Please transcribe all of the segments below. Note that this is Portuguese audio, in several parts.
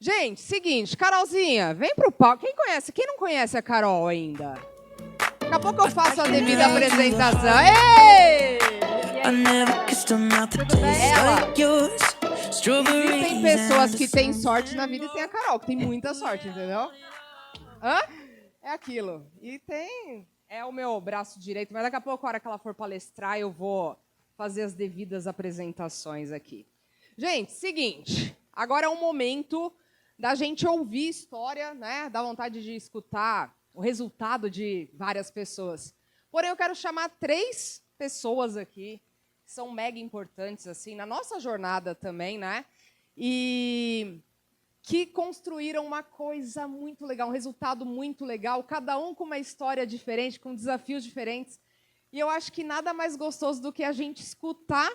Gente, seguinte, Carolzinha, vem pro palco. Quem conhece? Quem não conhece a Carol ainda? Daqui a pouco eu faço a devida apresentação. Ei! Existem pessoas que têm sorte na vida e tem a Carol, que tem muita sorte, entendeu? Hã? É aquilo. E tem... É o meu braço direito, mas daqui a pouco, a hora que ela for palestrar, eu vou fazer as devidas apresentações aqui. Gente, seguinte. Agora é um momento da gente ouvir história, né? Dá vontade de escutar o resultado de várias pessoas. Porém, eu quero chamar 3 pessoas aqui que são mega importantes assim na nossa jornada também, né? E que construíram uma coisa muito legal, um resultado muito legal, cada um com uma história diferente, com desafios diferentes. E eu acho que nada mais gostoso do que a gente escutar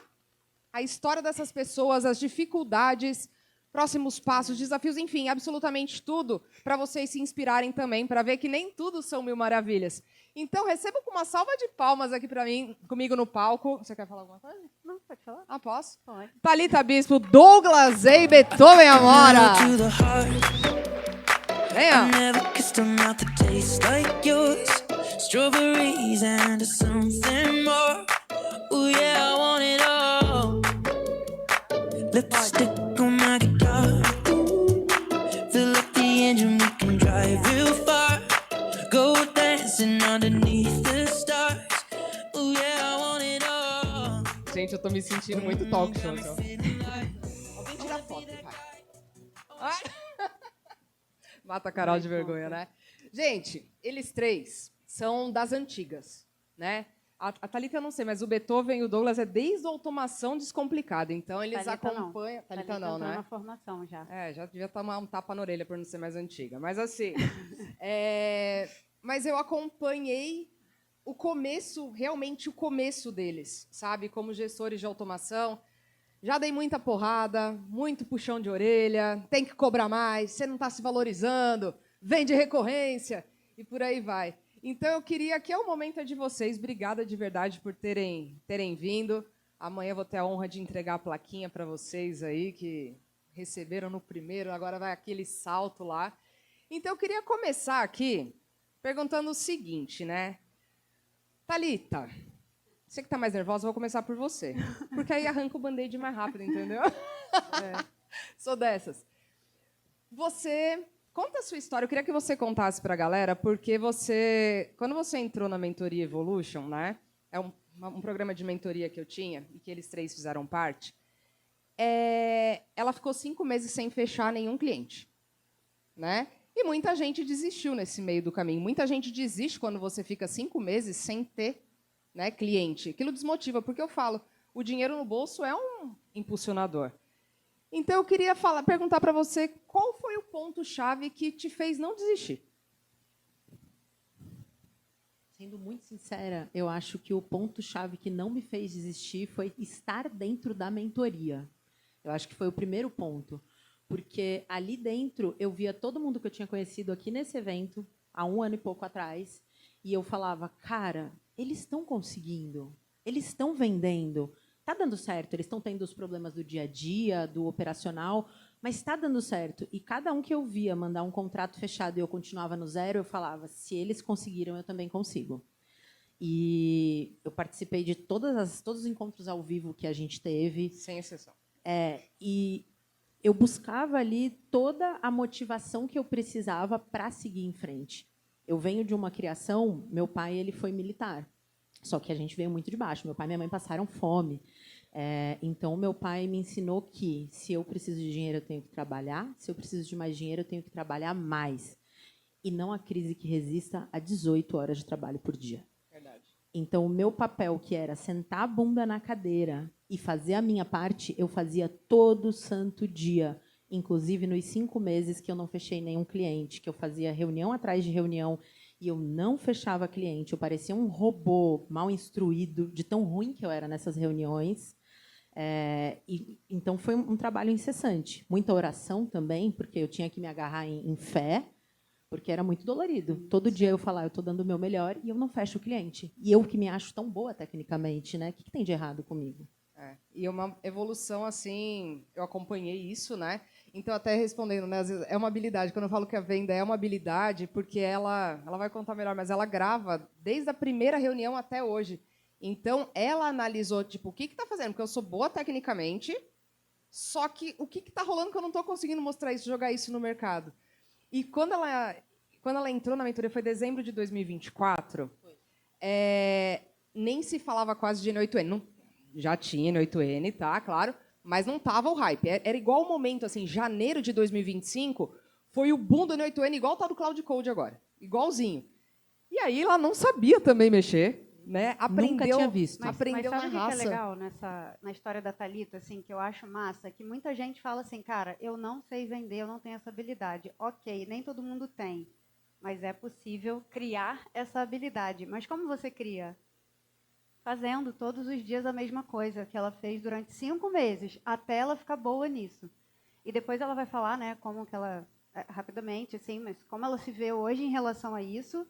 a história dessas pessoas, as dificuldades, próximos passos, desafios, enfim, absolutamente tudo, para vocês se inspirarem também, para ver que nem tudo são mil maravilhas. Então, receba com uma salva de palmas aqui para mim, comigo no palco. Você quer falar alguma coisa? Não, pode falar? Ah, posso? Pode. Thalita Bispo, Douglas E. Beethoven Amora. Venha. Lipstick on my guitar. Fill up the engine, we can drive real far. Go dancing underneath the stars. Oh yeah, I want it all. Gente, eu tô me sentindo muito talk show. Então. Alguém tira foto, pai. Ai. Mata a Carol de vergonha, né? Gente, eles 3 são das antigas, né? A Thalita eu não sei, mas o Beethoven e o Douglas é desde a automação descomplicada. Então, eles acompanham... Thalita não, né? Na formação já. Já devia tomar um tapa na orelha por não ser mais antiga. Mas, assim... Mas eu acompanhei o começo, realmente o começo deles, sabe? Como gestores de automação. Já dei muita porrada, muito puxão de orelha, tem que cobrar mais, você não está se valorizando, vende recorrência, e por aí vai. Então, eu queria que é o momento de vocês. Obrigada de verdade por terem vindo. Amanhã eu vou ter a honra de entregar a plaquinha para vocês aí, que receberam no primeiro, agora vai aquele salto lá. Então, eu queria começar aqui perguntando o seguinte, né? Thalita, você que está mais nervosa, eu vou começar por você. Porque aí arranca o band-aid mais rápido, entendeu? Sou dessas. Você... Conta a sua história. Eu queria que você contasse para a galera, porque quando você entrou na Mentoria Evolution, né? É um programa de mentoria que eu tinha, e que eles 3 fizeram parte, ela ficou 5 meses sem fechar nenhum cliente, né? E muita gente desistiu nesse meio do caminho. Muita gente desiste quando você fica 5 meses sem ter, né, cliente. Aquilo desmotiva, porque eu falo, o dinheiro no bolso é um impulsionador. Então, eu queria perguntar para você qual foi o ponto-chave que te fez não desistir? Sendo muito sincera, eu acho que o ponto-chave que não me fez desistir foi estar dentro da mentoria. Eu acho que foi o primeiro ponto. Porque ali dentro eu via todo mundo que eu tinha conhecido aqui nesse evento, há 1 ano e pouco atrás, e eu falava, cara, eles estão conseguindo, eles estão vendendo. Está dando certo, eles estão tendo os problemas do dia a dia, do operacional, mas está dando certo. E cada um que eu via mandar um contrato fechado e eu continuava no zero, eu falava, se eles conseguiram, eu também consigo. E eu participei de todos os encontros ao vivo que a gente teve. Sem exceção. E eu buscava ali toda a motivação que eu precisava para seguir em frente. Eu venho de uma criação, meu pai ele foi militar. Só que a gente veio muito de baixo. Meu pai e minha mãe passaram fome. Então, meu pai me ensinou que, se eu preciso de dinheiro, eu tenho que trabalhar. Se eu preciso de mais dinheiro, eu tenho que trabalhar mais. E não a crise que resista a 18 horas de trabalho por dia. Verdade. Então, o meu papel, que era sentar a bunda na cadeira e fazer a minha parte, eu fazia todo santo dia. Inclusive, nos 5 meses que eu não fechei nenhum cliente, que eu fazia reunião atrás de reunião, e eu não fechava cliente, eu parecia um robô mal instruído, de tão ruim que eu era nessas reuniões. Então, foi um trabalho incessante. Muita oração também, porque eu tinha que me agarrar em fé, porque era muito dolorido. Todo dia eu falava, eu estou dando o meu melhor e eu não fecho o cliente. E eu que me acho tão boa tecnicamente, né? O que tem de errado comigo? E uma evolução, assim, eu acompanhei isso, né? Então, até respondendo, né, às vezes é uma habilidade. Quando eu falo que a venda é uma habilidade, porque ela vai contar melhor, mas ela grava desde a primeira reunião até hoje. Então, ela analisou, tipo, o que está fazendo? Porque eu sou boa tecnicamente, só que o que está rolando que eu não estou conseguindo mostrar isso, jogar isso no mercado? E quando ela entrou na mentoria, foi dezembro de 2024, nem se falava quase de N8N. Não, já tinha N8N, tá, claro, mas não tava o hype. Era igual o momento, assim, janeiro de 2025, foi o boom do N8N, igual tá do Cloud Code agora. Igualzinho. E aí ela não sabia também mexer, né? Nunca tinha visto. Mas Aprendeu sabe na o que raça. é legal na história da Thalita, assim, que eu acho massa? Que muita gente fala assim, cara, eu não sei vender, eu não tenho essa habilidade. Ok, nem todo mundo tem, mas é possível criar essa habilidade. Mas como você cria? Fazendo todos os dias a mesma coisa que ela fez durante 5 meses, até ela ficar boa nisso. E depois ela vai falar, né, como que ela, rapidamente, assim, mas como ela se vê hoje em relação a isso.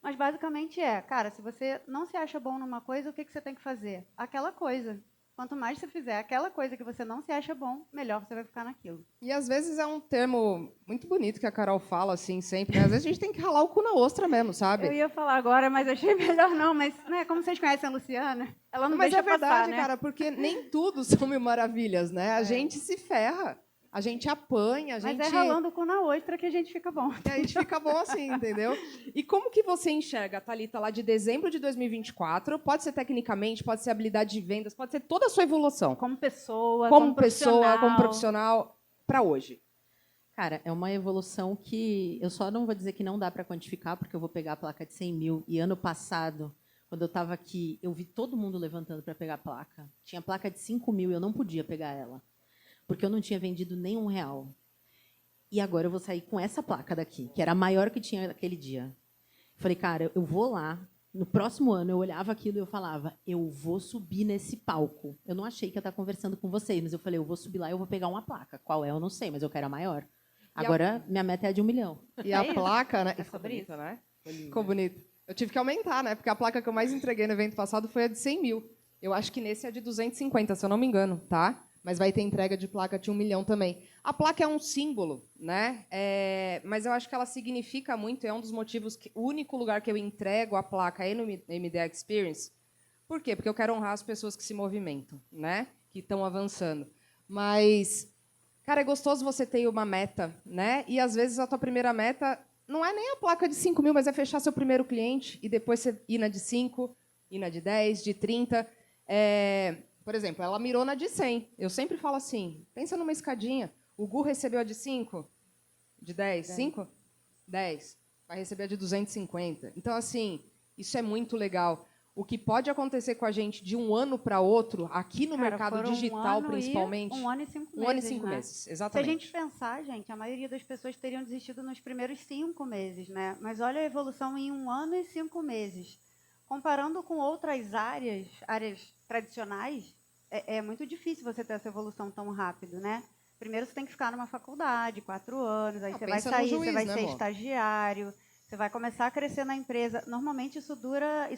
Mas basicamente cara, se você não se acha bom numa coisa, o que você tem que fazer? Aquela coisa. Quanto mais você fizer aquela coisa que você não se acha bom, melhor você vai ficar naquilo. E às vezes é um termo muito bonito que a Carol fala, assim, sempre. Né? Às vezes a gente tem que ralar o cu na ostra mesmo, sabe? Eu ia falar agora, mas achei melhor não. Mas, né, como vocês conhecem a Luciana, ela não Mas deixa é verdade, passar, né? cara, porque nem tudo são mil maravilhas, né? A gente se ferra, a gente apanha, a Mas gente... é ralando o cu na ostra que a gente fica bom. E a gente fica bom assim, entendeu? E como que você enxerga a Thalita lá de dezembro de 2024? Pode ser tecnicamente, pode ser habilidade de vendas, pode ser toda a sua evolução. Como pessoa, Como pessoa, como profissional, para hoje. Cara, é uma evolução que eu só não vou dizer que não dá para quantificar, porque eu vou pegar a placa de 100 mil. E ano passado, quando eu estava aqui, eu vi todo mundo levantando para pegar a placa. Tinha placa de 5 mil e eu não podia pegar ela, porque eu não tinha vendido nem R$1. E agora eu vou sair com essa placa daqui, que era a maior que tinha naquele dia. Falei, cara, eu vou lá. No próximo ano, eu olhava aquilo e eu falava, eu vou subir nesse palco. Eu não achei que ia estar conversando com vocês, mas eu falei, eu vou subir lá e eu vou pegar uma placa. Qual é, eu não sei, mas eu quero a maior. Agora, minha meta é a de 1 milhão. E a placa, né? É sobre bonita, né? Ficou bonito. Eu tive que aumentar, né? Porque a placa que eu mais entreguei no evento passado foi a de 100 mil. Eu acho que nesse é de 250, se eu não me engano, tá? Mas vai ter entrega de placa de 1 milhão também. A placa é um símbolo, né? Mas eu acho que ela significa muito, é um dos motivos, que o único lugar que eu entrego a placa é no MDA Experience. Por quê? Porque eu quero honrar as pessoas que se movimentam, né? Que estão avançando. Mas, cara, é gostoso você ter uma meta, né? E, às vezes, a tua primeira meta não é nem a placa de 5 mil, mas é fechar seu primeiro cliente e depois você ir na de 5, ir na de 10, de 30. Por exemplo, ela mirou na de 100. Eu sempre falo assim, pensa numa escadinha. O Gu recebeu a de 5? De 10? 5? 10. Vai receber a de 250. Então, assim, isso é muito legal. O que pode acontecer com a gente de um ano para outro, aqui no mercado digital, principalmente... 1 ano e 5 meses, 1 ano e 5 né? meses, exatamente. Se a gente pensar, gente, a maioria das pessoas teriam desistido nos primeiros 5 meses, né? Mas olha a evolução em 1 ano e 5 meses. Comparando com outras áreas tradicionais, é muito difícil você ter essa evolução tão rápido, né? Primeiro você tem que ficar numa faculdade, 4 anos, aí você vai sair, você vai ser estagiário, você vai começar a crescer na empresa. Normalmente isso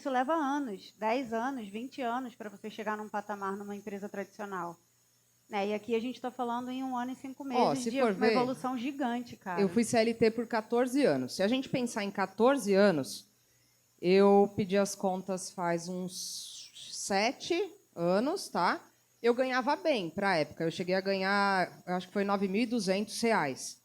leva anos, 10 anos, 20 anos para você chegar num patamar numa empresa tradicional. Né? E aqui a gente está falando em 1 ano e 5 meses de uma evolução gigante, cara. Eu fui CLT por 14 anos. Se a gente pensar em 14 anos, eu pedi as contas faz uns 7 anos, tá? Eu ganhava bem para a época. Eu cheguei a ganhar, eu acho que foi R$ 9.200.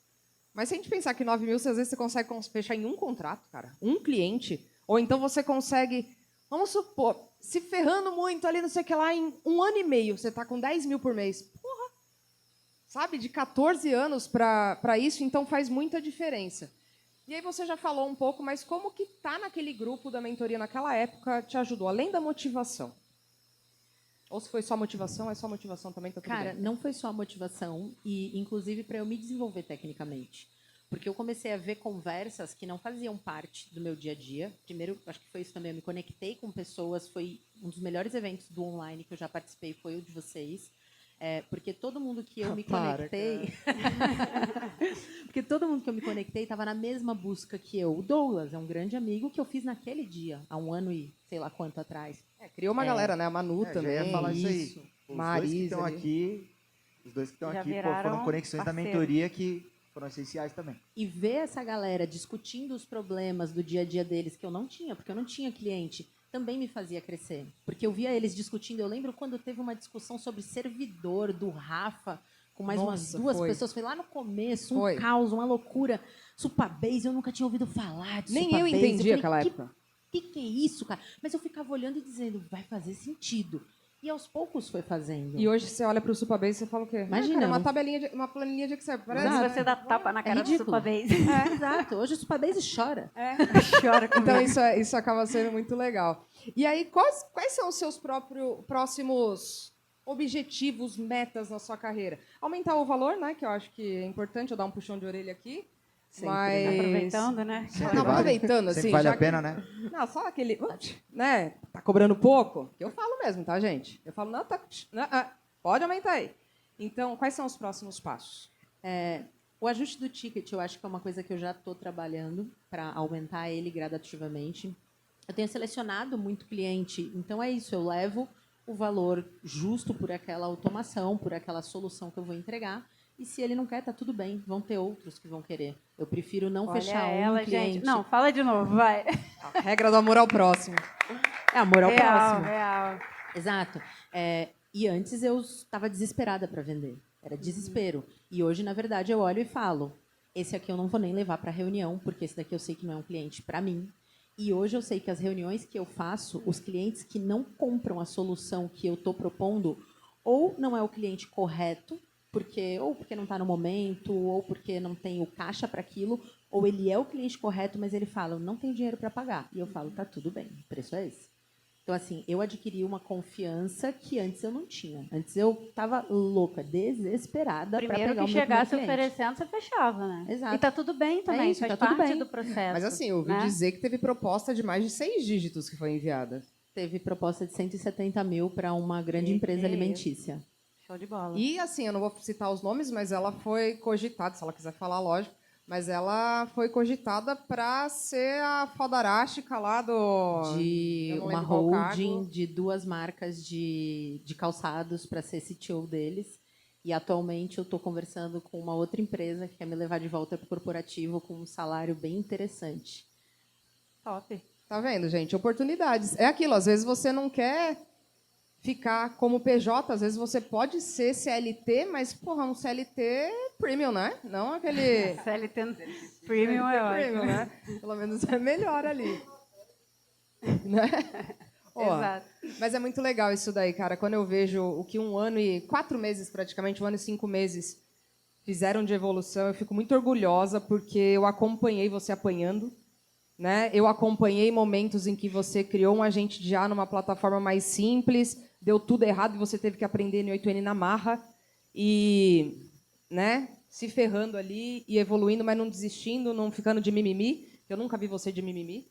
Mas se a gente pensar que 9 mil, às vezes você consegue fechar em um contrato, cara, um cliente, ou então você consegue, vamos supor, se ferrando muito ali, não sei o que lá, em 1 ano e meio, você está com 10 mil por mês. Porra! Sabe, de 14 anos para isso, então faz muita diferença. E aí você já falou um pouco, mas como que tá naquele grupo da mentoria naquela época te ajudou, além da motivação? Ou se foi só motivação, é só motivação também, tá tudo bem. Cara, não foi só motivação, e inclusive para eu me desenvolver tecnicamente. Porque eu comecei a ver conversas que não faziam parte do meu dia a dia. Primeiro, acho que foi isso também, eu me conectei com pessoas, foi um dos melhores eventos do online que eu já participei, foi o de vocês. Porque todo mundo que eu me conectei... porque todo mundo que eu me conectei estava na mesma busca que eu. O Douglas é um grande amigo que eu fiz naquele dia, há 1 ano e sei lá quanto atrás. Criou uma galera, né? A Manu também. Já ia falar isso aí. Isso. Os Marisa dois que estão ali. aqui Os dois que estão Já aqui, pô, viraram foram conexões da parceiros. mentoria que foram essenciais também. E ver essa galera discutindo os problemas do dia a dia deles, que eu não tinha, porque eu não tinha cliente, também me fazia crescer. Porque eu via eles discutindo. Eu lembro quando teve uma discussão sobre servidor do Rafa, com mais umas Nossa, duas foi. pessoas. Foi lá no começo, um Foi. caos, uma loucura. Supabase, eu nunca tinha ouvido falar de Nem eu Supabase. entendi falei, aquela época. que é isso, cara? Mas eu ficava olhando e dizendo, vai fazer sentido. E aos poucos foi fazendo. E hoje você olha pro Supabase e você fala o quê? Imagina, Cara, uma não- tabelinha, uma planilha de Excel. Parece, Exato. Antes você dá tapa na cara do ridículo. Supabase. Exato. Hoje o Supabase chora. Chora comigo. Então isso acaba sendo muito legal. E aí, quais são os seus próximos objetivos, metas na sua carreira? Aumentar o valor, né? Que eu acho que é importante, eu dar um puxão de orelha aqui. Sempre, Mas... né? Aproveitando, né? Sempre Não, vale. aproveitando, assim. Sempre vale já a pena, né? Não, só aquele... Né? Tá cobrando pouco? Eu falo mesmo, tá, gente? Eu falo, não, tá... Não, pode aumentar aí. Então, quais são os próximos passos? O ajuste do ticket, eu acho que é uma coisa que eu já estou trabalhando para aumentar ele gradativamente. Eu tenho selecionado muito cliente, então é isso, eu levo o valor justo por aquela automação, por aquela solução que eu vou entregar. E se ele não quer, tá tudo bem, vão ter outros que vão querer. Eu prefiro não Olha fechar ela, um cliente. gente. Não, fala de novo, vai. A regra do amor ao próximo. É amor ao Real, próximo. real. Exato. E antes eu estava desesperada para vender. Era desespero. E hoje, na verdade, eu olho e falo: esse aqui eu não vou nem levar para reunião, porque esse daqui eu sei que não é um cliente para mim. E hoje eu sei que as reuniões que eu faço, os clientes que não compram a solução que eu estou propondo, ou não é o cliente correto, ou porque não está no momento, ou porque não tem o caixa para aquilo, ou ele é o cliente correto, mas ele fala: eu não tenho dinheiro para pagar. E eu falo: tá tudo bem, o preço é esse. Então, assim, eu adquiri uma confiança que antes eu não tinha. Antes eu estava louca, desesperada para Primeiro pegar que o meu primeiro chegasse cliente. oferecendo, você fechava, né? Exato. E tá tudo bem também, isso, faz tá tudo parte bem. do processo. Mas assim, eu ouvi né? dizer que teve proposta de mais de 6 dígitos que foi enviada. Teve proposta de 170 mil para uma grande empresa alimentícia. Show de bola. E assim, eu não vou citar os nomes, mas ela foi cogitada, se ela quiser falar, lógico, mas ela foi cogitada para ser a fodarástica lá do... De eu não uma lembro qual holding cargo. de 2 marcas de calçados para ser CTO deles. E atualmente eu estou conversando com uma outra empresa que quer me levar de volta para o corporativo com um salário bem interessante. Top. Tá vendo, gente? Oportunidades. É aquilo, às vezes você não quer ficar como PJ, às vezes você pode ser CLT, mas, porra, um CLT premium, né? Não aquele... CLT Premium é ótimo. premium, né? Pelo menos é melhor ali. Né? Ó, Exato. mas é muito legal isso daí, cara. Quando eu vejo o que 1 ano e 4 meses, praticamente, 1 ano e 5 meses, fizeram de evolução, eu fico muito orgulhosa, porque eu acompanhei você apanhando, né? Eu acompanhei momentos em que você criou um agente de A numa plataforma mais simples, deu tudo errado e você teve que aprender em 8N na marra e, né, se ferrando ali e evoluindo, mas não desistindo, não ficando de mimimi. Eu nunca vi você de mimimi,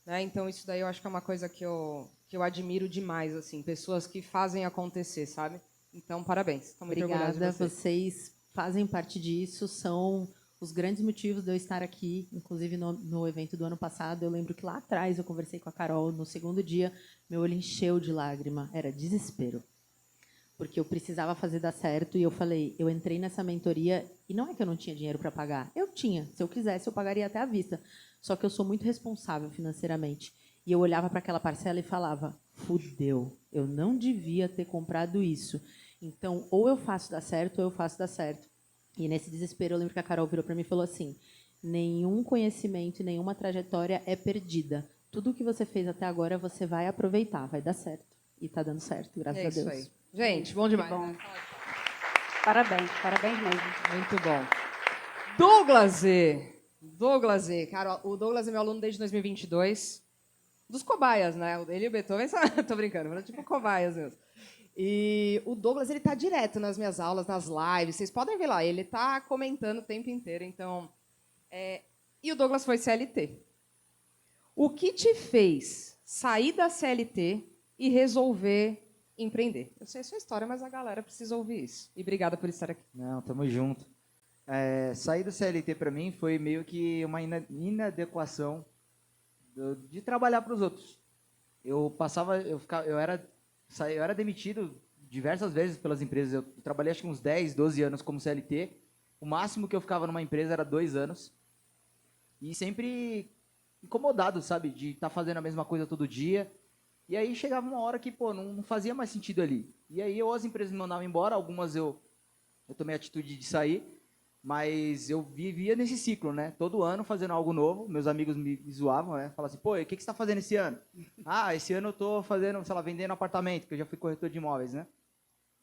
né? Então isso daí eu acho que é uma coisa que eu admiro demais, assim, pessoas que fazem acontecer, sabe? Então, parabéns. Estou muito orgulhosa Obrigada, de você. vocês fazem parte disso, são os grandes motivos de eu estar aqui, inclusive no evento do ano passado. Eu lembro que lá atrás eu conversei com a Carol, no segundo dia, meu olho encheu de lágrima, era desespero. Porque eu precisava fazer dar certo e eu falei, eu entrei nessa mentoria e não é que eu não tinha dinheiro para pagar, eu tinha, se eu quisesse eu pagaria até à vista, só que eu sou muito responsável financeiramente. E eu olhava para aquela parcela e falava, fudeu, eu não devia ter comprado isso. Então, ou eu faço dar certo, ou eu faço dar certo. E nesse desespero, eu lembro que a Carol virou para mim e falou assim, nenhum conhecimento e nenhuma trajetória é perdida. Tudo o que você fez até agora, você vai aproveitar, vai dar certo. E está dando certo, graças a É isso Deus. aí. Gente, bom demais. Bom. Parabéns, parabéns mesmo. Muito bom. Douglas Z. Douglas Z. Cara, o Douglas é meu aluno desde 2022. Dos cobaias, né? Ele e o Beethoven são... Tô brincando, mas tipo cobaias mesmo. E o Douglas, ele tá direto nas minhas aulas, nas lives. Vocês podem ver lá, ele tá comentando o tempo inteiro. Então, E o Douglas foi CLT. O que te fez sair da CLT e resolver empreender? Eu sei a sua história, mas a galera precisa ouvir isso. E obrigada por estar aqui. Não, tamo junto. Sair do CLT para mim foi meio que uma inadequação de trabalhar para os outros. Eu era demitido diversas vezes pelas empresas. Eu trabalhei acho que uns 10, 12 anos como CLT. O máximo que eu ficava numa empresa era 2 anos. E sempre incomodado, sabe? De estar fazendo a mesma coisa todo dia. E aí chegava uma hora que, pô, não fazia mais sentido ali. E aí ou as empresas me mandavam embora, algumas eu tomei a atitude de sair, mas eu vivia nesse ciclo, né? Todo ano fazendo algo novo, meus amigos me zoavam, né? Falavam assim, pô, o que você está fazendo esse ano? Ah, esse ano eu tô fazendo, sei lá, vendendo apartamento, que eu já fui corretor de imóveis, né?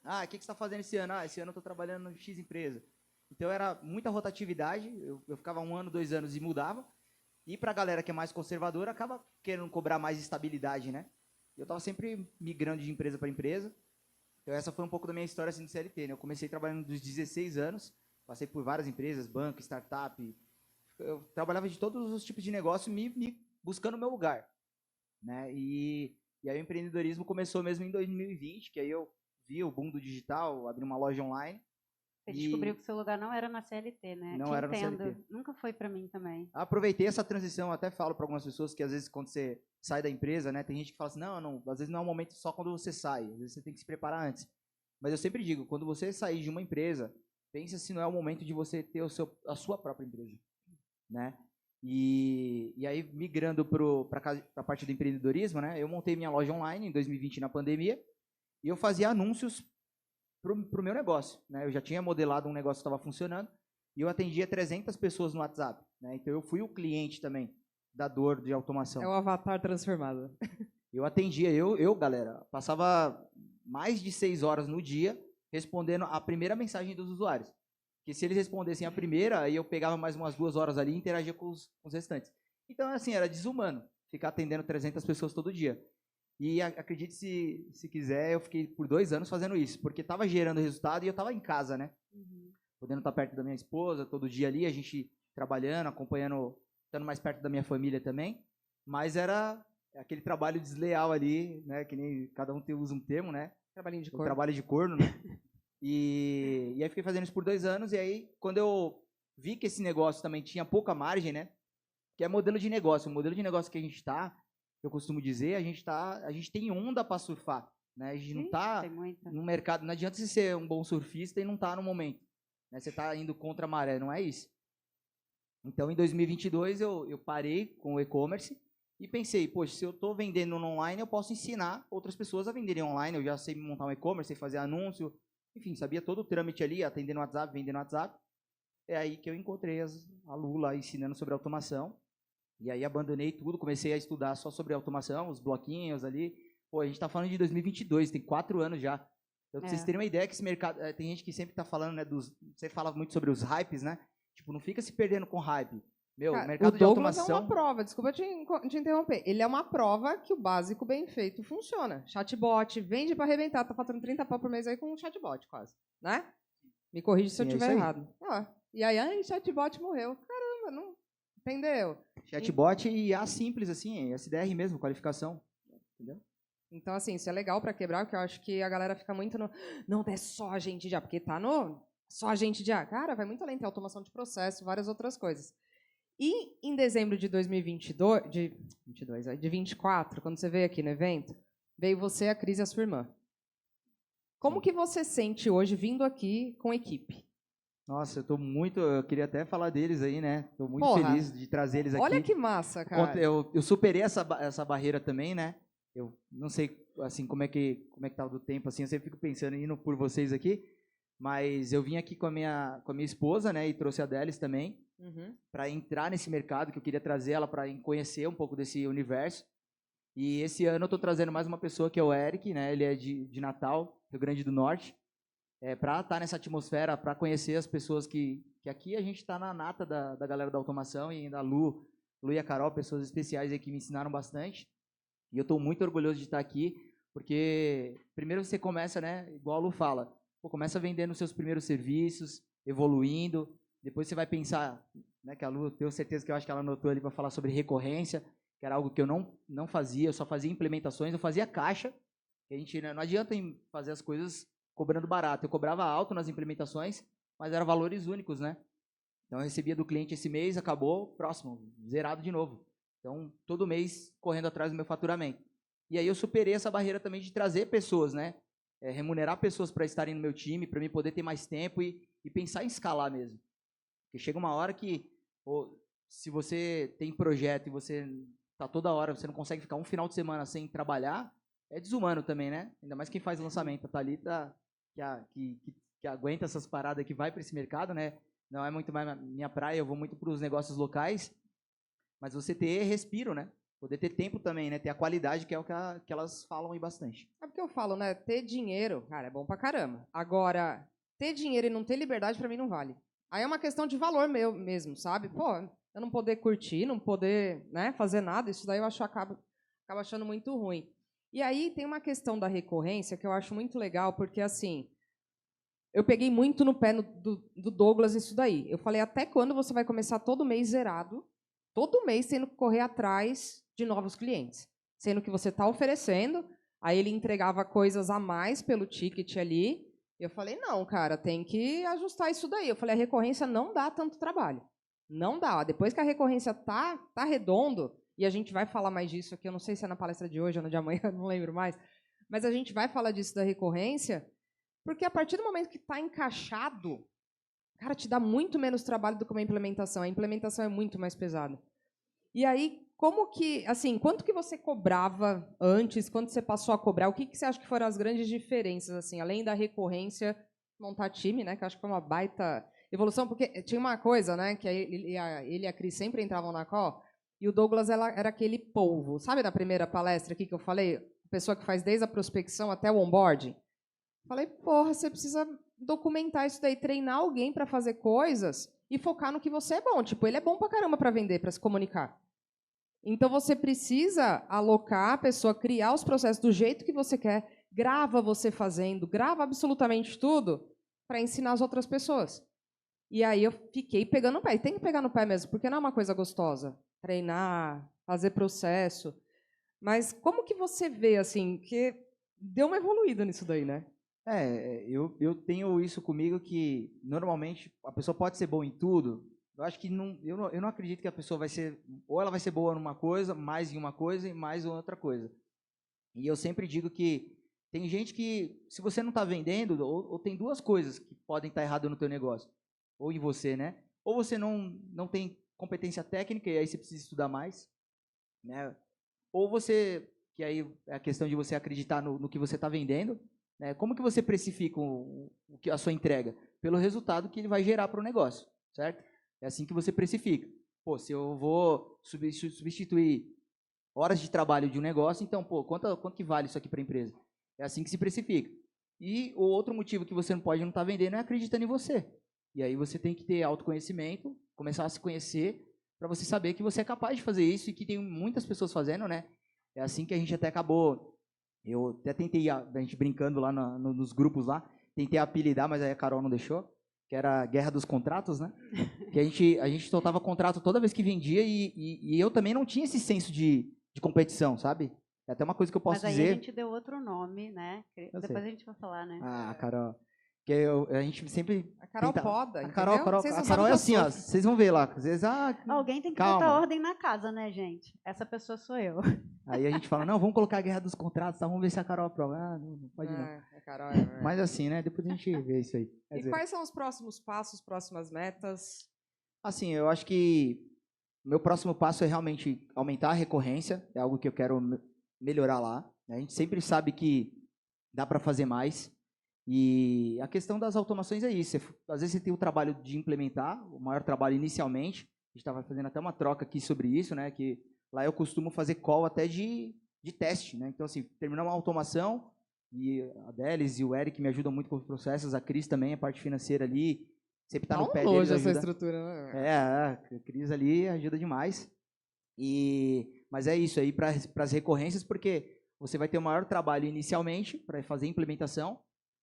Ah, o que você está fazendo esse ano? Ah, esse ano eu tô trabalhando no X empresa. Então era muita rotatividade, eu ficava 1 ano, 2 anos e mudava. E para a galera que é mais conservadora, acaba querendo cobrar mais estabilidade, né? Eu estava sempre migrando de empresa para empresa. Então essa foi um pouco da minha história assim, do CLT, né? Eu comecei trabalhando dos 16 anos, passei por várias empresas, banco, startup. Eu trabalhava de todos os tipos de negócio, me buscando o meu lugar, né? E aí o empreendedorismo começou mesmo em 2020, que aí eu vi o boom do digital, abri uma loja online. Você descobriu que seu lugar não era na CLT, né? Não Te era na entendo. CLT. Nunca foi para mim também. Aproveitei essa transição, até falo para algumas pessoas que às vezes quando você sai da empresa, né, tem gente que fala assim, não, às vezes não é um momento só quando você sai, às vezes você tem que se preparar antes. Mas eu sempre digo, quando você sair de uma empresa, pensa se não é o momento de você ter a sua própria empresa, né? E aí, migrando para a parte do empreendedorismo, né, eu montei minha loja online em 2020 na pandemia e eu fazia anúncios pro meu negócio, né? Eu já tinha modelado um negócio que estava funcionando e eu atendia 300 pessoas no WhatsApp, né? Então eu fui o cliente também da dor de automação. É o avatar transformado. Eu atendia, galera, passava mais de 6 horas no dia respondendo a primeira mensagem dos usuários. Porque se eles respondessem a primeira, aí eu pegava mais umas 2 horas ali e interagia com os restantes. Então, assim, era desumano ficar atendendo 300 pessoas todo dia. E acredite se quiser, eu fiquei por 2 anos fazendo isso, porque estava gerando resultado e eu estava em casa, né? Podendo estar perto da minha esposa, todo dia ali, a gente trabalhando, acompanhando, estando mais perto da minha família também. Mas era aquele trabalho desleal ali, né? Que nem cada um usa um termo, né? Trabalhinho de O corpo. trabalho de corno, né? E aí fiquei fazendo isso por 2 anos, e aí quando eu vi que esse negócio também tinha pouca margem, né? Que é modelo de negócio. O modelo de negócio que a gente está, eu costumo dizer, a gente tem onda para surfar, né? A gente não está no mercado, não adianta você ser um bom surfista e não estar no momento, né? Você está indo contra a maré, não é isso. Então, em 2022, eu parei com o e-commerce e pensei, poxa, se eu estou vendendo no online, eu posso ensinar outras pessoas a venderem online. Eu já sei montar um e-commerce, sei fazer anúncio, enfim, sabia todo o trâmite ali, atendendo WhatsApp, vendendo WhatsApp. É aí que eu encontrei a Lula ensinando sobre automação. E aí abandonei tudo, comecei a estudar só sobre automação, os bloquinhos ali. Pô, a gente está falando de 2022, tem 4 anos já. Então, pra vocês terem uma ideia que esse mercado... tem gente que sempre está falando, né, você fala muito sobre os hypes, né? Tipo, não fica se perdendo com hype. Meu, Cara, mercado o de Douglas automação... é uma prova, desculpa te interromper. Ele é uma prova que o básico bem feito funciona. Chatbot, vende para arrebentar, tá faltando 30 pau por mês aí com um chatbot quase, né? Me corrige se eu estiver errado. E aí, chatbot morreu. Caramba, não... Entendeu? Chatbot e IA simples, assim, SDR mesmo, qualificação. Entendeu? Então, assim, isso é legal para quebrar, porque eu acho que a galera fica muito no... Não, é só agente de IA, porque tá no... Só agente de IA. Cara, vai muito além, tem automação de processo, várias outras coisas. E em dezembro de 2022, de 24, quando você veio aqui no evento, veio você, a Cris e a sua irmã. Como que você sente hoje vindo aqui com a equipe? Nossa, eu queria até falar deles aí, né? Estou muito feliz de trazer eles aqui. Olha que massa, cara. Eu superei essa barreira também, né? Eu não sei, assim, como é que tá do tempo, assim, eu sempre fico pensando indo por vocês aqui, mas eu vim aqui com a minha esposa, né? E trouxe a Delis também, para entrar nesse mercado, que eu queria trazer ela para conhecer um pouco desse universo. E esse ano eu estou trazendo mais uma pessoa, que é o Eric, né? Ele é de Natal, Rio Grande do Norte. Para estar nessa atmosfera, para conhecer as pessoas que aqui a gente está na nata da galera da automação, e ainda a Lu e a Carol, pessoas especiais aí que me ensinaram bastante. E eu estou muito orgulhoso de estar aqui, porque primeiro você começa, né, igual a Lu fala, começa vendendo os seus primeiros serviços, evoluindo, depois você vai pensar, né, que a Lu, tenho certeza que eu acho que ela anotou ali para falar sobre recorrência, que era algo que eu não fazia, eu só fazia implementações, eu fazia caixa, que a gente, né, não adianta fazer as coisas cobrando barato. Eu cobrava alto nas implementações, mas eram valores únicos, né? Então, eu recebia do cliente esse mês, acabou, próximo, zerado de novo. Então, todo mês correndo atrás do meu faturamento. E aí eu superei essa barreira também de trazer pessoas, né? remunerar pessoas para estarem no meu time, para mim poder ter mais tempo e pensar em escalar mesmo. Porque chega uma hora que, se você tem projeto e você tá toda hora, você não consegue ficar um final de semana sem trabalhar, é desumano também, né? Ainda mais quem faz lançamento. A Thalita, que aguenta essas paradas, que vai para esse mercado, né? Não é muito mais minha praia, eu vou muito para os negócios locais, mas você ter respiro, né? Poder ter tempo também, né? Ter a qualidade, que é o que elas falam aí bastante. É porque eu falo, né? Ter dinheiro, cara, é bom pra caramba. Agora, ter dinheiro e não ter liberdade, pra mim, não vale. Aí é uma questão de valor meu mesmo, sabe? Pô, eu não poder curtir, não poder, né, fazer nada, isso daí eu acabo achando muito ruim. E aí tem uma questão da recorrência que eu acho muito legal, porque, assim, eu peguei muito no pé do Douglas isso daí. Eu falei, até quando você vai começar todo mês zerado, todo mês tendo que correr atrás de novos clientes? Sendo que você está oferecendo, aí ele entregava coisas a mais pelo ticket ali. Eu falei, não, cara, tem que ajustar isso daí. Eu falei, a recorrência não dá tanto trabalho. Não dá. Depois que a recorrência tá redondo, e a gente vai falar mais disso aqui, eu não sei se é na palestra de hoje ou na de amanhã, não lembro mais, mas a gente vai falar disso da recorrência, porque a partir do momento que está encaixado, cara, te dá muito menos trabalho do que uma implementação. A implementação é muito mais pesada. E aí, como que, assim, quanto que você cobrava antes, quando você passou a cobrar, o que você acha que foram as grandes diferenças, assim, além da recorrência, montar time, né, que eu acho que foi uma baita evolução, porque tinha uma coisa, né, que ele e a Cris sempre entravam na call, e o Douglas era aquele polvo. Sabe na primeira palestra aqui que eu falei? A pessoa que faz desde a prospecção até o onboarding. Falei, porra, você precisa documentar isso daí, treinar alguém para fazer coisas e focar no que você é bom. Tipo, ele é bom pra caramba para vender, para se comunicar. Então, você precisa alocar a pessoa, criar os processos do jeito que você quer, grava você fazendo, grava absolutamente tudo para ensinar as outras pessoas. E aí eu fiquei pegando no pé. E tem que pegar no pé mesmo, porque não é uma coisa gostosa. Treinar, fazer processo. Mas como que você vê, assim, que deu uma evoluída nisso daí, né? Eu tenho isso comigo que, normalmente, a pessoa pode ser boa em tudo. Eu acho que eu não acredito que a pessoa vai ser, ou ela vai ser boa numa coisa, mais em uma coisa e mais em outra coisa. E eu sempre digo que tem gente que, se você não está vendendo, ou tem duas coisas que podem estar erradas no teu negócio, ou em você, né? Ou você não tem competência técnica e aí você precisa estudar mais, né? Ou você, que aí é a questão de você acreditar no que você está vendendo, né? Como que você precifica a sua entrega? Pelo resultado que ele vai gerar para o negócio, certo? É assim que você precifica. Pô, se eu vou substituir horas de trabalho de um negócio, então, pô, quanto que vale isso aqui para a empresa? É assim que se precifica. E o outro motivo que você não pode não estar vendendo é acreditando em você. E aí você tem que ter autoconhecimento, começar a se conhecer, para você saber que você é capaz de fazer isso e que tem muitas pessoas fazendo, né? É assim que a gente até acabou. Eu até tentei, a gente brincando lá nos grupos lá, tentei apelidar, mas aí a Carol não deixou, que era a Guerra dos Contratos, né? Que a gente soltava contrato toda vez que vendia e eu também não tinha esse senso de competição, sabe? É até uma coisa que eu posso dizer. Mas aí a gente deu outro nome, né? Depois a gente vai falar, né? Ah, Carol. Que a gente sempre... A Carol poda, a Carol entendeu? é assim, ó. Vocês vão ver lá. Às vezes, alguém tem que calma. botar ordem na casa, né, gente? Essa pessoa sou eu. Aí a gente fala, não, vamos colocar a Guerra dos Contratos, tá? Vamos ver se a Carol aprova. Ah, não pode não. A Carol Mas assim, né? Depois a gente vê isso aí. Quer E dizer, quais são os próximos passos, próximas metas? assim, eu acho que o meu próximo passo é realmente aumentar a recorrência. É algo que eu quero melhorar lá. A gente sempre sabe que dá para fazer mais. E a questão das automações é isso. Às vezes você tem o trabalho de implementar, o maior trabalho inicialmente. A gente estava fazendo até uma troca aqui sobre isso, né? Que lá eu costumo fazer call até de teste, né? Então, assim, terminar uma automação, e a Delis e o Eric me ajudam muito com os processos, a Cris também, a parte financeira ali, sempre está no pé deles. Essa estrutura, né? A Cris ali ajuda demais. Mas é isso aí para as recorrências, porque você vai ter o maior trabalho inicialmente para fazer a implementação,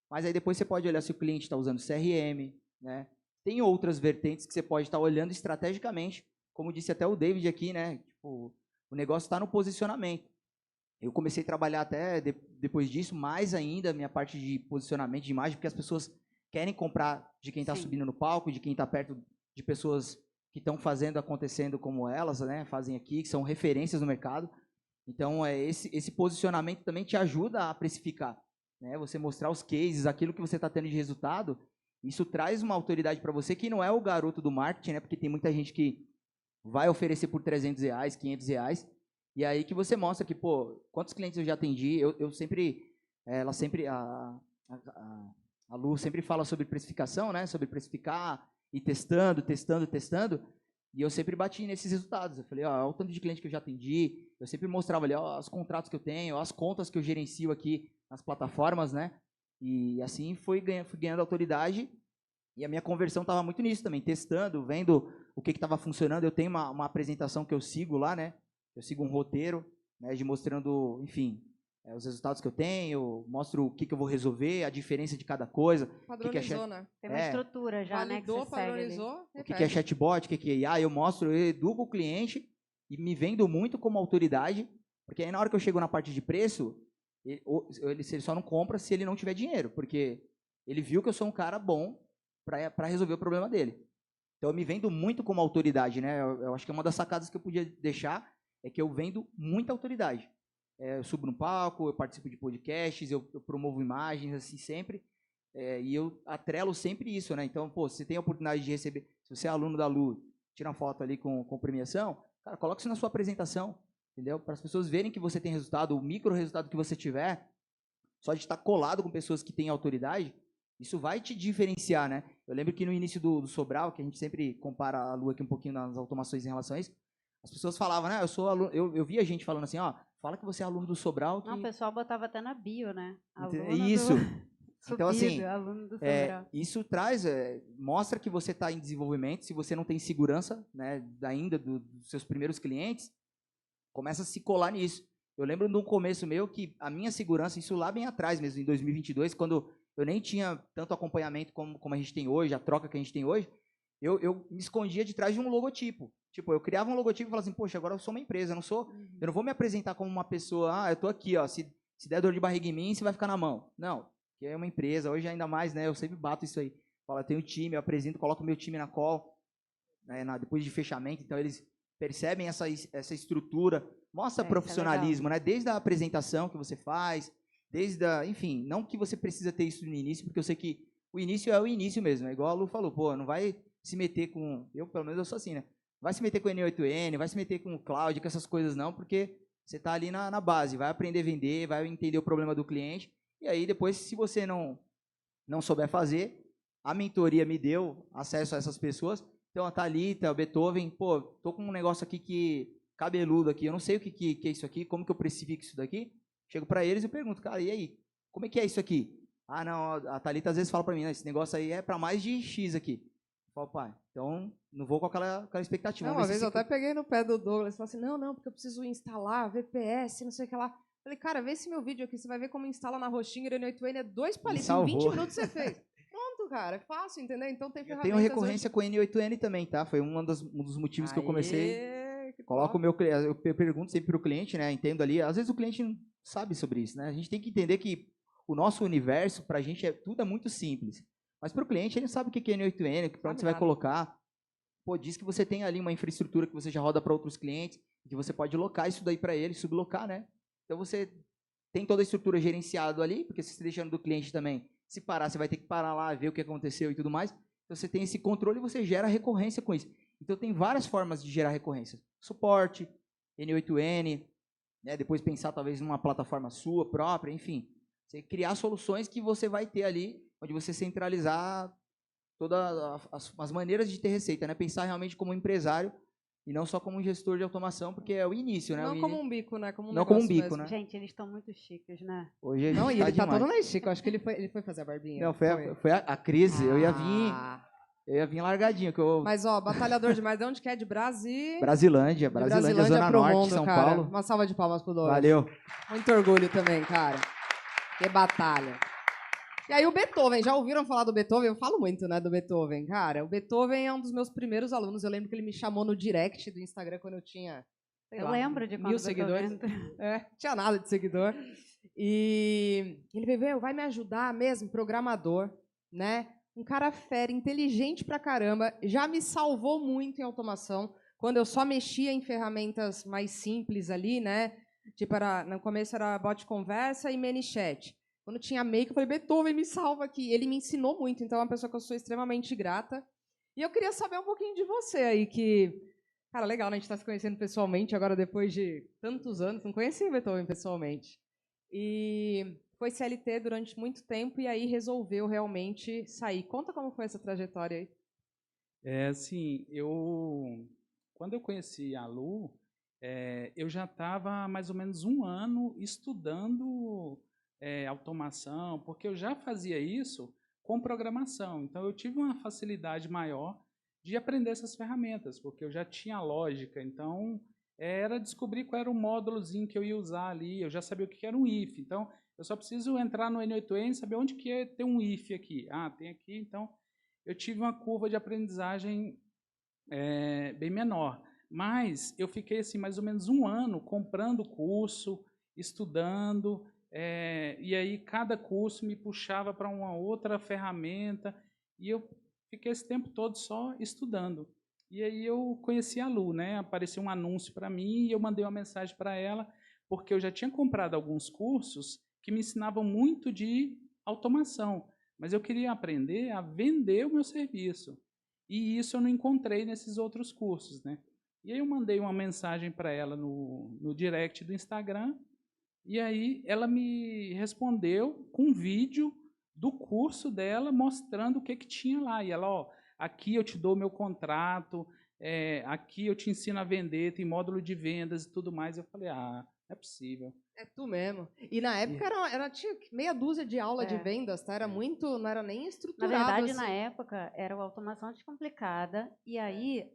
mas aí depois você pode olhar se o cliente está usando CRM, né? Tem outras vertentes que você pode estar olhando estrategicamente, como disse até o David aqui, né? Tipo, o negócio está no posicionamento. Eu comecei a trabalhar até depois disso, mais ainda, minha parte de posicionamento de imagem, porque as pessoas querem comprar de quem está subindo no palco, de quem está perto de pessoas que estão fazendo, acontecendo como elas, né? Fazem aqui, que são referências no mercado. Então, esse posicionamento também te ajuda a precificar. né? Você mostrar os cases, aquilo que você está tendo de resultado, isso traz uma autoridade para você que não é o garoto do marketing, né? Porque tem muita gente que vai oferecer por R$300, R$500, e aí que você mostra que, pô, quantos clientes eu já atendi, eu sempre, ela sempre, a Lu sempre fala sobre precificação, né? Sobre precificar, e testando, e eu sempre bati nesses resultados. Eu falei, ó, o tanto de cliente que eu já atendi, eu sempre mostrava ali, ó, os contratos que eu tenho, ó, as contas que eu gerencio aqui nas plataformas, né? E assim fui ganhando autoridade, e a minha conversão estava muito nisso também, testando, vendo o que estava funcionando. Eu tenho uma apresentação que eu sigo lá, né? Eu sigo um roteiro, né, de mostrando, enfim, os resultados que eu tenho, mostro o que eu vou resolver, a diferença de cada coisa. Padronizou, né? Tem uma estrutura já, né? Que Validou, você segue ali. padronizou, O que é repete. chatbot, o que é IA, eu mostro, eu educo o cliente e me vendo muito como autoridade, porque aí na hora que eu chego na parte de preço, ele só não compra se ele não tiver dinheiro, porque ele viu que eu sou um cara bom para resolver o problema dele. Então eu me vendo muito como autoridade, né? Eu acho que é uma das sacadas que eu podia deixar, é que eu vendo muita autoridade. Eu subo no palco, eu participo de podcasts, eu promovo imagens, assim, sempre. E eu atrelo sempre isso, né? Então, pô, você tem a oportunidade de receber, se você é aluno da Lu, tira uma foto ali com premiação, cara, coloca isso na sua apresentação, entendeu? Para as pessoas verem que você tem resultado, o micro resultado que você tiver, só de estar colado com pessoas que têm autoridade, isso vai te diferenciar, né? Eu lembro que no início do Sobral, que a gente sempre compara a Lu aqui um pouquinho nas automações em relação a isso, as pessoas falavam, né? Eu sou aluno, eu via gente falando assim, ó, fala que você é aluno do Sobral. Não, o pessoal botava até na bio, né? Isso. Então, assim, aluno do Sobral. isso traz, mostra que você está em desenvolvimento. Se você não tem segurança, né, ainda dos seus primeiros clientes, começa a se colar nisso. Eu lembro de um começo meu que a minha segurança, isso lá bem atrás mesmo, em 2022, quando eu nem tinha tanto acompanhamento como a gente tem hoje, a troca que a gente tem hoje, eu me escondia de trás de um logotipo. Tipo, eu criava um logotipo e falava assim, poxa, agora eu sou uma empresa, eu não vou me apresentar como uma pessoa, eu tô aqui, ó, se der dor de barriga em mim, você vai ficar na mão. Não, que é uma empresa, hoje ainda mais, né, eu sempre bato isso aí. Falo, eu tenho time, eu apresento, coloco o meu time na call, né, depois de fechamento, então eles percebem essa estrutura, mostra profissionalismo, né, desde a apresentação que você faz, enfim, não que você precisa ter isso no início, porque eu sei que o início é o início mesmo, é igual a Lu falou, pô, não vai se meter com, pelo menos eu sou assim, né, vai se meter com o N8N, vai se meter com o cloud, com essas coisas não, porque você está ali na base, vai aprender a vender, vai entender o problema do cliente, e aí depois, se você não souber fazer, a mentoria me deu acesso a essas pessoas, então a Thalita, o Beethoven, pô, tô com um negócio aqui que cabeludo aqui, eu não sei o que é isso aqui, como que eu precifico isso daqui, chego para eles e pergunto, cara, e aí, como é que é isso aqui? Ah, não, a Thalita às vezes fala para mim, né, esse negócio aí é para mais de X aqui. Eu falo, pai, então não vou com aquela expectativa. Não, uma vez eu até peguei no pé do Douglas e falei assim, não, porque eu preciso instalar VPS, não sei o que lá. Falei, cara, vê esse meu vídeo aqui, você vai ver como instala na Roxinger N8N, é 2 palitos, em 20 minutos você fez. Pronto, cara, é fácil, entendeu? Então tem ferramentas... Eu tenho recorrência com o N8N também, tá? Foi um dos motivos que eu comecei. Coloco o meu cliente, eu pergunto sempre para o cliente, né? Entendo ali, às vezes o cliente não sabe sobre isso, né? A gente tem que entender que o nosso universo, para a gente, tudo é muito simples. Mas para o cliente, ele sabe o que é N8N, para onde você vai colocar. Pô, diz que você tem ali uma infraestrutura que você já roda para outros clientes, que você pode locar isso daí para ele, sublocar, né? Então você tem toda a estrutura gerenciada ali, porque se você deixando do cliente também, se parar, você vai ter que parar lá, ver o que aconteceu e tudo mais. Então você tem esse controle e você gera recorrência com isso. Então tem várias formas de gerar recorrência. Suporte, N8N, né? Depois pensar talvez numa plataforma sua própria, enfim. Você criar soluções que você vai ter ali, onde você centralizar todas as maneiras de ter receita, né? Pensar realmente como um empresário e não só como um gestor de automação, porque é o início, né? Não como um bico, né? Não como um bico, né? Gente, eles estão muito chiques, né? Hoje a gente Não, e ele tá demais. todo mais chique. Eu acho que ele foi fazer a barbinha. Não, foi a crise. Eu ia vir largadinho. Mas, ó, batalhador demais. De onde que é? De Brasil? Brasilândia, Zona Norte, mundo, São cara. Paulo. Uma salva de palmas pro Douglas. Valeu. Muito orgulho também, cara. Que batalha. E aí o Beethoven, já ouviram falar do Beethoven? Eu falo muito, né, do Beethoven. Cara, o Beethoven é um dos meus primeiros alunos. Eu lembro que ele me chamou no direct do Instagram quando eu tinha, sei lá, lembro de 1000 seguidores. Tinha nada de seguidor. E ele veio, vai me ajudar mesmo, programador, né? Um cara fera, inteligente pra caramba, já me salvou muito em automação, quando eu só mexia em ferramentas mais simples ali, né? Tipo, no começo era bot conversa e ManyChat. Quando tinha make, eu falei, Beethoven, me salva aqui. Ele me ensinou muito, então é uma pessoa que eu sou extremamente grata. E eu queria saber um pouquinho de você aí, que... Cara, legal, né? A gente está se conhecendo pessoalmente agora depois de tantos anos. Não conhecia o Beethoven pessoalmente. E foi CLT durante muito tempo e aí resolveu realmente sair. Conta como foi essa trajetória aí. Assim, quando eu conheci a Lu, eu já estava mais ou menos um ano estudando automação, porque eu já fazia isso com programação. Então, eu tive uma facilidade maior de aprender essas ferramentas, porque eu já tinha lógica. Então, era descobrir qual era o módulozinho que eu ia usar ali. Eu já sabia o que era um if. Então, eu só preciso entrar no N8N e saber onde que é ter um if aqui. Ah, tem aqui. Então, eu tive uma curva de aprendizagem bem menor. Mas eu fiquei assim mais ou menos um ano comprando curso, estudando, e aí cada curso me puxava para uma outra ferramenta, e eu fiquei esse tempo todo só estudando. E aí eu conheci a Lu, né? Apareceu um anúncio para mim e eu mandei uma mensagem para ela, porque eu já tinha comprado alguns cursos que me ensinavam muito de automação, mas eu queria aprender a vender o meu serviço. E isso eu não encontrei nesses outros cursos, né? E aí eu mandei uma mensagem para ela no direct do Instagram, e aí ela me respondeu com um vídeo do curso dela mostrando o que tinha lá. E ela, ó, aqui eu te dou o meu contrato, aqui eu te ensino a vender, tem módulo de vendas e tudo mais. Eu falei, não é possível. É tu mesmo. E na época tinha meia dúzia de aula de vendas, tá? Era muito, não era nem Na estruturado. verdade, assim. na época, era o Automação Descomplicada. E aí,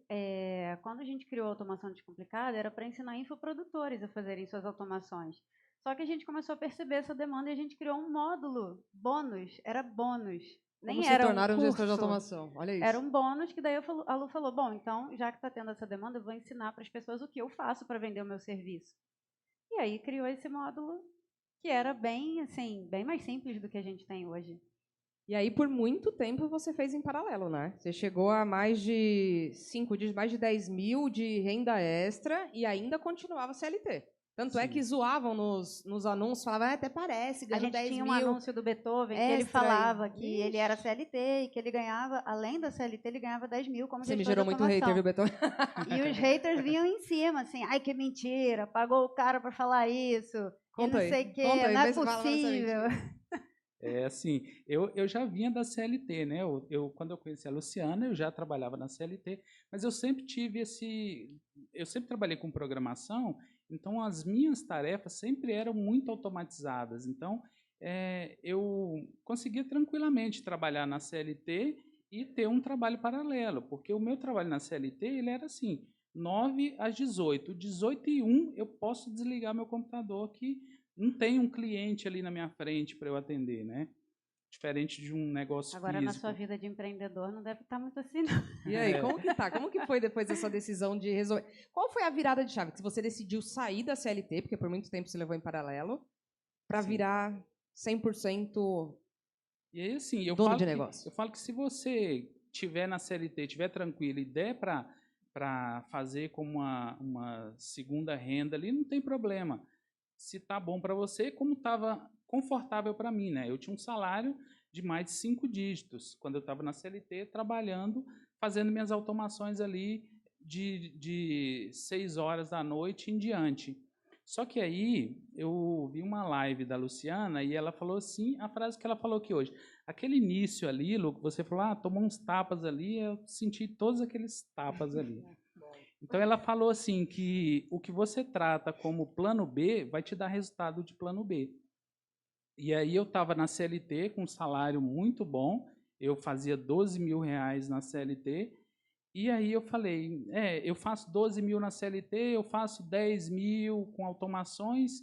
quando a gente criou a Automação Descomplicada, era para ensinar infoprodutores a fazerem suas automações. Só que a gente começou a perceber essa demanda e a gente criou um módulo bônus. Era bônus. Como Nem se era tornar um gestor de curso. automação. Olha isso. Era um bônus que daí a Lu falou, bom, então, já que está tendo essa demanda, eu vou ensinar para as pessoas o que eu faço para vender o meu serviço. E aí criou esse módulo que era bem, assim, bem mais simples do que a gente tem hoje. E aí, por muito tempo, você fez em paralelo, né? Você chegou a mais de 10 mil de renda extra e ainda continuava CLT. Tanto é que zoavam nos anúncios, falavam, até parece, A ganhando gente 10 tinha mil. um anúncio do Beethoven que ele extra falava aí. que ele era CLT e que ele ganhava, além da CLT, ele ganhava 10 mil como Você me gestor gerou de muito automação. hater, viu, Beethoven? E os haters vinham em cima, assim, ai, que mentira, pagou o cara para falar isso, Conta e aí, não sei o quê, conta aí, não é vê se fala essa possível. Assim, eu já vinha da CLT, né? Quando eu conheci a Luciana, eu já trabalhava na CLT, mas eu sempre tive eu sempre trabalhei com programação, então as minhas tarefas sempre eram muito automatizadas. Então, eu conseguia tranquilamente trabalhar na CLT e ter um trabalho paralelo, porque o meu trabalho na CLT, ele era assim, 9 às 18, 18h01 eu posso desligar meu computador que não tem um cliente ali na minha frente para eu atender, né? Diferente de um negócio Agora, físico. na sua vida de empreendedor, não deve estar muito assim, não. E aí, como que tá? Como que foi depois dessa decisão de resolver? Qual foi a virada de chave? Que você decidiu sair da CLT, porque por muito tempo você levou em paralelo, para virar 100% E aí, assim, dono de negócio? Eu falo que se você tiver na CLT, tiver tranquilo e der para fazer como uma segunda renda ali, não tem problema. Se tá bom para você, como estava confortável para mim, né? Eu tinha um salário de mais de 5 dígitos quando eu estava na CLT, trabalhando, fazendo minhas automações ali de 6 horas da noite em diante. Só que aí eu vi uma live da Luciana e ela falou assim, a frase que ela falou aqui hoje. Aquele início ali, Lu, que você falou, tomou uns tapas ali, eu senti todos aqueles tapas ali. Então ela falou assim que o que você trata como plano B vai te dar resultado de plano B. E aí eu estava na CLT com um salário muito bom, eu fazia 12 mil reais na CLT, e aí eu falei, eu faço 12 mil na CLT, eu faço 10 mil com automações,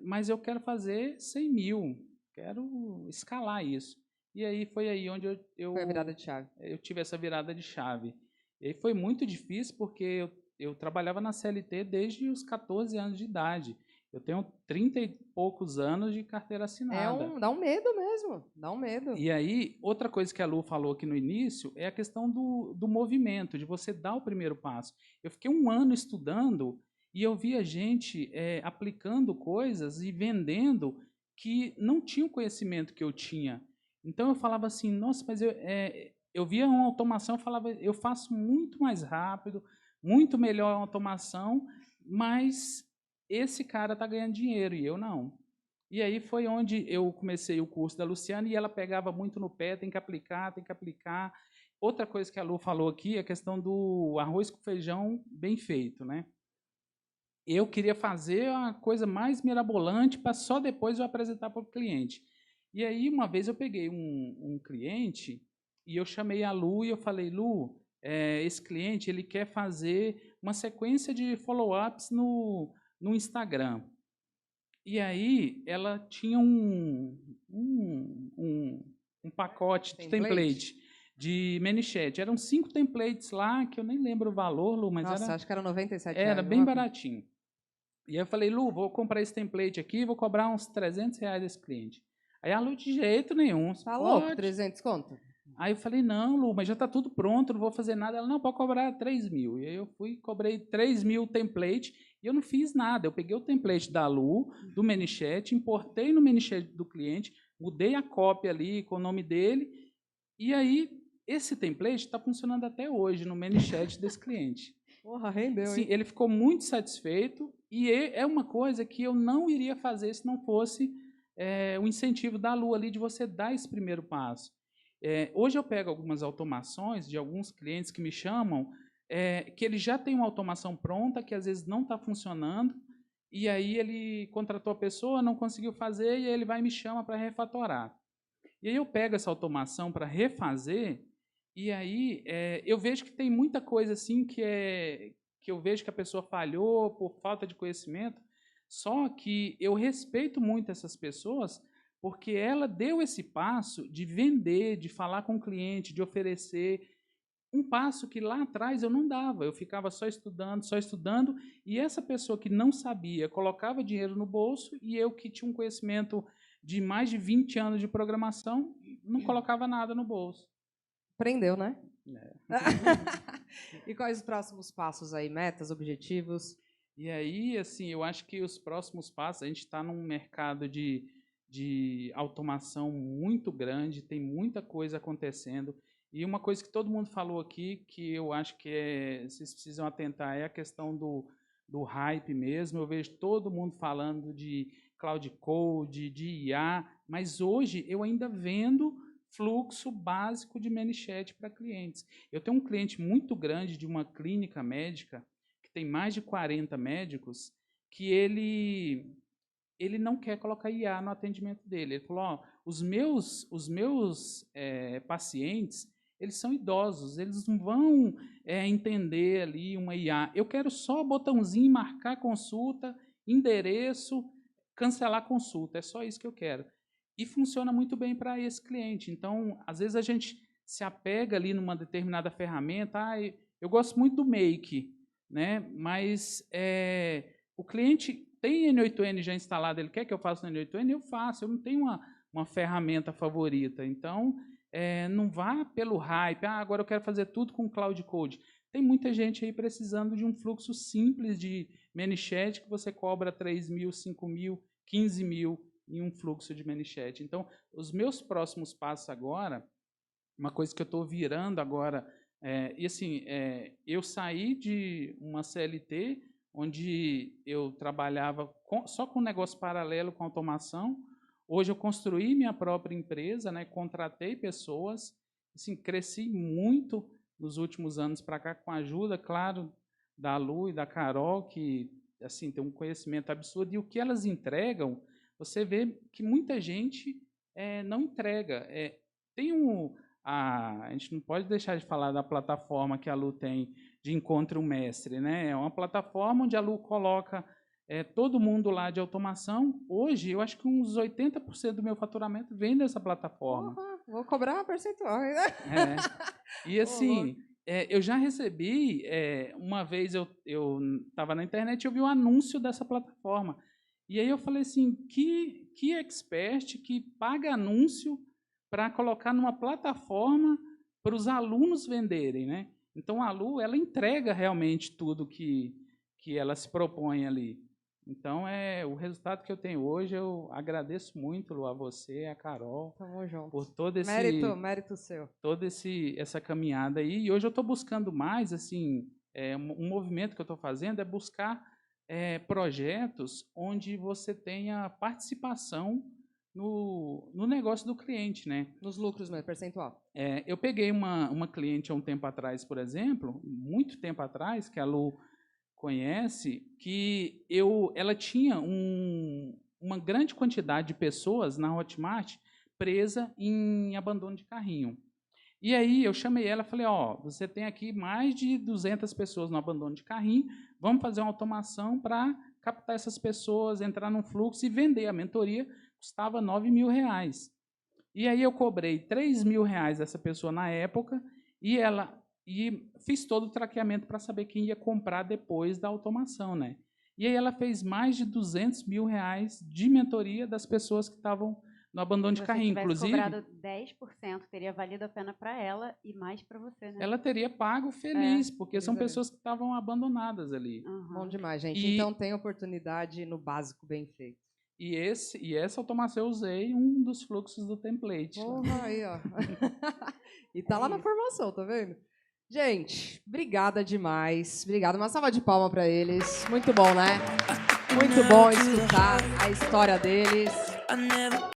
mas eu quero fazer 100 mil, quero escalar isso. E aí foi aí onde Foi a virada de chave. eu tive essa virada de chave. E aí foi muito difícil porque eu trabalhava na CLT desde os 14 anos de idade. Eu tenho 30 e poucos anos de carteira assinada. Dá um medo mesmo, dá um medo. E aí, outra coisa que a Lu falou aqui no início é a questão do movimento, de você dar o primeiro passo. Eu fiquei um ano estudando e eu via gente aplicando coisas e vendendo que não tinham o conhecimento que eu tinha. Então, eu falava assim, nossa, mas eu via uma automação, eu falava, eu faço muito mais rápido, muito melhor a automação, mas esse cara está ganhando dinheiro e eu não. E aí foi onde eu comecei o curso da Luciana e ela pegava muito no pé, tem que aplicar, tem que aplicar. Outra coisa que a Lu falou aqui é a questão do arroz com feijão bem feito, né? Eu queria fazer a coisa mais mirabolante para só depois eu apresentar para o cliente. E aí, uma vez eu peguei um cliente e eu chamei a Lu e eu falei, Lu, esse cliente ele quer fazer uma sequência de follow-ups no Instagram. E aí ela tinha um pacote de template de ManyChat. Eram 5 templates lá, que eu nem lembro o valor, Lu, mas Nossa, acho que era 97 era reais, bem baratinho. E aí eu falei, Lu, vou comprar esse template aqui, vou cobrar uns 300 reais desse cliente. Aí a Lu, de jeito nenhum. Tá louco, pode. 300 conto? Aí eu falei, não, Lu, mas já está tudo pronto, não vou fazer nada. Ela, não, pode cobrar 3 mil. E aí eu fui, cobrei 3 mil template e eu não fiz nada. Eu peguei o template da Lu, do ManyChat, importei no ManyChat do cliente, mudei a cópia ali com o nome dele, e aí esse template está funcionando até hoje no ManyChat desse cliente. Porra, rendeu, Sim, hein? ele ficou muito satisfeito e é uma coisa que eu não iria fazer se não fosse o incentivo da Lu ali de você dar esse primeiro passo. Hoje eu pego algumas automações de alguns clientes que me chamam que ele já tem uma automação pronta, que às vezes não está funcionando, e aí ele contratou a pessoa, não conseguiu fazer, e aí ele vai e me chama para refatorar. E aí eu pego essa automação para refazer, e aí eu vejo que tem muita coisa assim que eu vejo que a pessoa falhou por falta de conhecimento, só que eu respeito muito essas pessoas, porque ela deu esse passo de vender, de falar com o cliente, de oferecer, um passo que lá atrás eu não dava, eu ficava só estudando, e essa pessoa que não sabia colocava dinheiro no bolso, e eu que tinha um conhecimento de mais de 20 anos de programação, não colocava nada no bolso. Aprendeu, né? E quais os próximos passos aí? Metas, objetivos? E aí, assim, eu acho que os próximos passos, a gente está num mercado de automação muito grande, tem muita coisa acontecendo. E uma coisa que todo mundo falou aqui, que eu acho que vocês precisam atentar, é a questão do hype mesmo. Eu vejo todo mundo falando de Cloud Code, de IA, mas hoje eu ainda vendo fluxo básico de ManyChat para clientes. Eu tenho um cliente muito grande de uma clínica médica, que tem mais de 40 médicos, que ele não quer colocar IA no atendimento dele. Ele falou, os meus pacientes, eles são idosos, eles não vão entender ali uma IA. Eu quero só botãozinho, marcar consulta, endereço, cancelar consulta. É só isso que eu quero. E funciona muito bem para esse cliente. Então, às vezes a gente se apega ali numa determinada ferramenta. Eu gosto muito do Make, né? Mas o cliente tem N8N já instalado, ele quer que eu faça no N8N, eu faço. Eu não tenho uma ferramenta favorita. Então, não vá pelo hype. Agora eu quero fazer tudo com Cloud Code. Tem muita gente aí precisando de um fluxo simples de ManyChat que você cobra 3 mil, 5 mil, 15 mil em um fluxo de ManyChat. Então, os meus próximos passos agora, uma coisa que eu estou virando agora, eu saí de uma CLT, onde eu trabalhava só com negócio paralelo com automação. Hoje eu construí minha própria empresa, né, contratei pessoas, assim, cresci muito nos últimos anos para cá, com a ajuda, claro, da Lu e da Carol, que assim, tem um conhecimento absurdo, e o que elas entregam, você vê que muita gente não entrega. A gente não pode deixar de falar da plataforma que a Lu tem de Encontre um Mestre, né? É uma plataforma onde a Lu coloca todo mundo lá de automação. Hoje, eu acho que uns 80% do meu faturamento vem dessa plataforma. Vou cobrar um percentual. E assim, eu já recebi, uma vez eu estava na internet e eu vi um anúncio dessa plataforma. E aí eu falei assim, que expert que paga anúncio para colocar numa plataforma para os alunos venderem, né? Então, a Lu, ela entrega realmente tudo que ela se propõe ali. Então, o resultado que eu tenho hoje, eu agradeço muito, Lu, a você, a Carol, Tamo junto. por todo esse... Mérito seu. toda essa caminhada aí. E hoje eu estou buscando mais, assim, um movimento que eu estou fazendo é buscar projetos onde você tenha participação no negócio do cliente, né? Nos lucros mesmo, percentual. Eu peguei uma cliente há um tempo atrás, por exemplo, muito tempo atrás, que a Lu conhece, que ela tinha uma grande quantidade de pessoas na Hotmart presa em abandono de carrinho. E aí eu chamei ela e falei, você tem aqui mais de 200 pessoas no abandono de carrinho, vamos fazer uma automação para captar essas pessoas, entrar num fluxo e vender. A mentoria custava R$9.000. E aí eu cobrei R$3.000 dessa pessoa na época e fiz todo o traqueamento para saber quem ia comprar depois da automação, né? E aí ela fez mais de R$200.000 de mentoria das pessoas que estavam no abandono de carrinho. Inclusive, se tivesse cobrado 10%, teria valido a pena para ela e mais para você, né? ela teria pago feliz, porque são pessoas que estavam abandonadas ali. Bom demais, gente. E- Então tem oportunidade no básico bem feito. E essa automação eu usei um dos fluxos do template. Porra, aí, ó. E tá lá na formação, tá vendo? Gente, obrigada demais. Obrigada. Uma salva de palmas para eles. Muito bom, né? Muito bom escutar a história deles. I never